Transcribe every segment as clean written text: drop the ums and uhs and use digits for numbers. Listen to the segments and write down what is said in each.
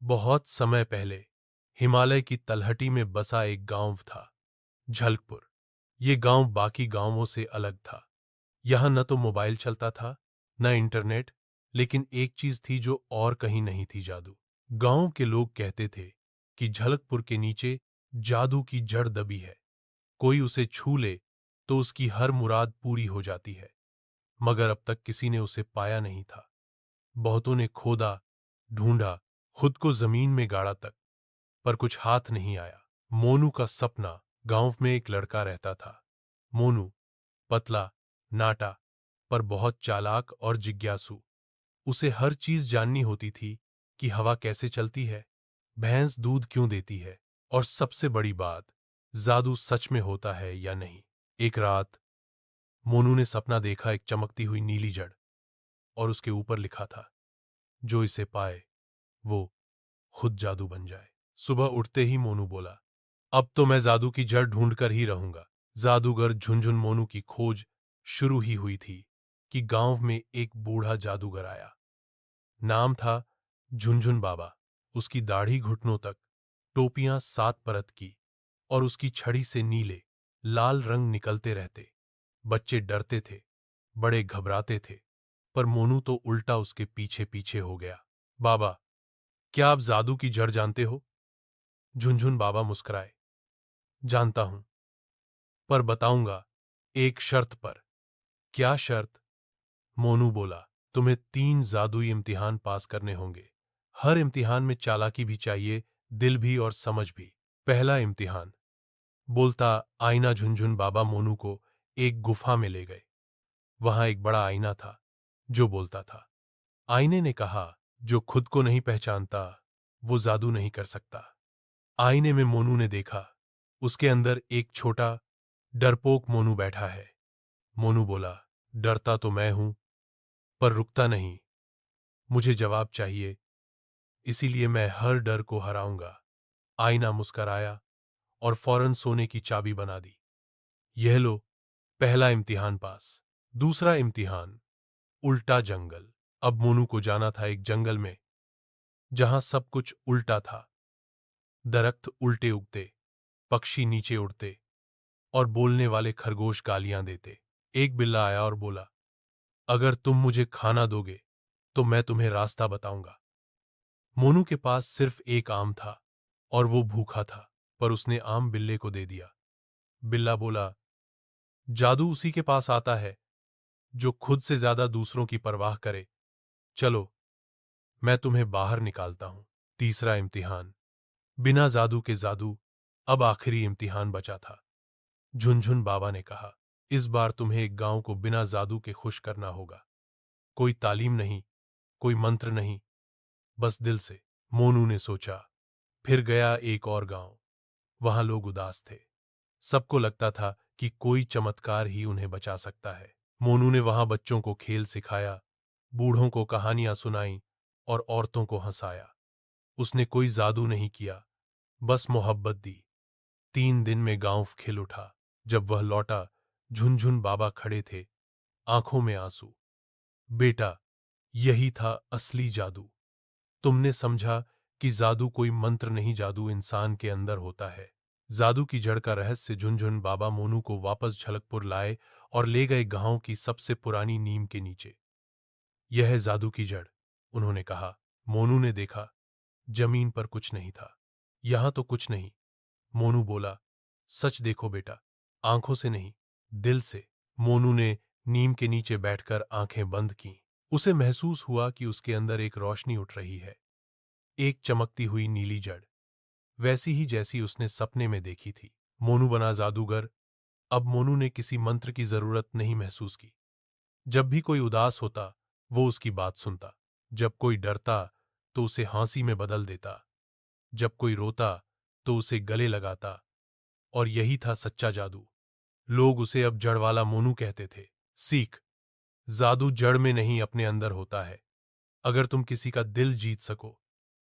बहुत समय पहले हिमालय की तलहटी में बसा एक गांव था, झलकपुर। ये गांव बाकी गांवों से अलग था। यहां न तो मोबाइल चलता था, न इंटरनेट, लेकिन एक चीज थी जो और कहीं नहीं थी, जादू। गांव के लोग कहते थे कि झलकपुर के नीचे जादू की जड़ दबी है। कोई उसे छू ले तो उसकी हर मुराद पूरी हो जाती है। मगर अब तक किसी ने उसे पाया नहीं था। बहुतों ने खोदा, ढूंढा, खुद को जमीन में गाड़ा तक, पर कुछ हाथ नहीं आया। मोनू का सपना। गांव में एक लड़का रहता था। मोनू पतला, नाटा, पर बहुत चालाक और जिज्ञासु। उसे हर चीज जाननी होती थी कि हवा कैसे चलती है, भैंस दूध क्यों देती है, और सबसे बड़ी बात, जादू सच में होता है या नहीं। एक रात मोनू ने सपना देखा, एक चमकती हुई नीली जड़, और उसके ऊपर लिखा था, जो इसे पाए वो खुद जादू बन जाए। सुबह उठते ही मोनू बोला, अब तो मैं जादू की जड़ ढूंढकर ही रहूंगा। जादूगर झुनझुन मोनू की खोज शुरू ही हुई थी कि गांव में एक बूढ़ा जादूगर आया। नाम था झुनझुन बाबा। उसकी दाढ़ी घुटनों तक, टोपियां 7 परत की, और उसकी छड़ी से नीले लाल रंग निकलते रहते। बच्चे डरते थे, बड़े घबराते थे, पर मोनू तो उल्टा उसके पीछे पीछे हो गया। बाबा, क्या आप जादू की जड़ जानते हो? झुनझुन बाबा मुस्कुराए। जानता हूं, पर बताऊंगा, एक शर्त पर। क्या शर्त? मोनू बोला, तुम्हें 3 जादुई इम्तिहान पास करने होंगे। हर इम्तिहान में चालाकी भी चाहिए, दिल भी और समझ भी। पहला इम्तिहान। बोलता आईना झुनझुन बाबा मोनू को एक गुफा में ले गए। वहां एक बड़ा आईना था जो बोलता था। आईने ने कहा, जो खुद को नहीं पहचानता वो जादू नहीं कर सकता। आईने में मोनू ने देखा, उसके अंदर एक छोटा डरपोक मोनू बैठा है। मोनू बोला, डरता तो मैं हूं, पर रुकता नहीं। मुझे जवाब चाहिए, इसीलिए मैं हर डर को हराऊंगा। आईना मुस्कराया और फौरन सोने की चाबी बना दी। यह लो, पहला इम्तिहान पास। दूसरा इम्तिहान, उल्टा जंगल। अब मोनू को जाना था एक जंगल में जहां सब कुछ उल्टा था। दरख्त उल्टे उगते, पक्षी नीचे उड़ते, और बोलने वाले खरगोश गालियां देते। एक बिल्ला आया और बोला, अगर तुम मुझे खाना दोगे तो मैं तुम्हें रास्ता बताऊंगा। मोनू के पास सिर्फ एक आम था और वो भूखा था, पर उसने आम बिल्ले को दे दिया। बिल्ला बोला, जादू उसी के पास आता है जो खुद से ज्यादा दूसरों की परवाह करे। चलो, मैं तुम्हें बाहर निकालता हूं। तीसरा इम्तिहान, बिना जादू के जादू। अब आखिरी इम्तिहान बचा था। झुनझुन बाबा ने कहा, इस बार तुम्हें एक गांव को बिना जादू के खुश करना होगा। कोई तालीम नहीं, कोई मंत्र नहीं, बस दिल से। मोनू ने सोचा। फिर गया एक और गांव। वहां लोग उदास थे। सबको लगता था कि कोई चमत्कार ही उन्हें बचा सकता है। मोनू ने वहां बच्चों को खेल सिखाया, बूढ़ों को कहानियां सुनाई, और औरतों को हंसाया। उसने कोई जादू नहीं किया, बस मोहब्बत दी। 3 दिन में गांव खिल उठा। जब वह लौटा, झुनझुन बाबा खड़े थे, आंखों में आंसू। बेटा, यही था असली जादू। तुमने समझा कि जादू कोई मंत्र नहीं, जादू इंसान के अंदर होता है। जादू की जड़ का रहस्य। झुनझुन बाबा मोनू को वापस झलकपुर लाए और ले गए गांव की सबसे पुरानी नीम के नीचे। यह है जादू की जड़, उन्होंने कहा। मोनू ने देखा, जमीन पर कुछ नहीं था। यहां तो कुछ नहीं। मोनू बोला, सच देखो बेटा, आंखों से नहीं, दिल से। मोनू ने नीम के नीचे बैठकर आंखें बंद की। उसे महसूस हुआ कि उसके अंदर एक रोशनी उठ रही है, एक चमकती हुई नीली जड़, वैसी ही जैसी उसने सपने में देखी थी। मोनू बना जादूगर। अब मोनू ने किसी मंत्र की जरूरत नहीं महसूस की। जब भी कोई उदास होता, वो उसकी बात सुनता। जब कोई डरता तो उसे हंसी में बदल देता। जब कोई रोता तो उसे गले लगाता। और यही था सच्चा जादू। लोग उसे अब जड़ वाला मोनू कहते थे। सीख, जादू जड़ में नहीं, अपने अंदर होता है। अगर तुम किसी का दिल जीत सको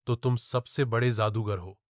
तो तुम सबसे बड़े जादूगर हो।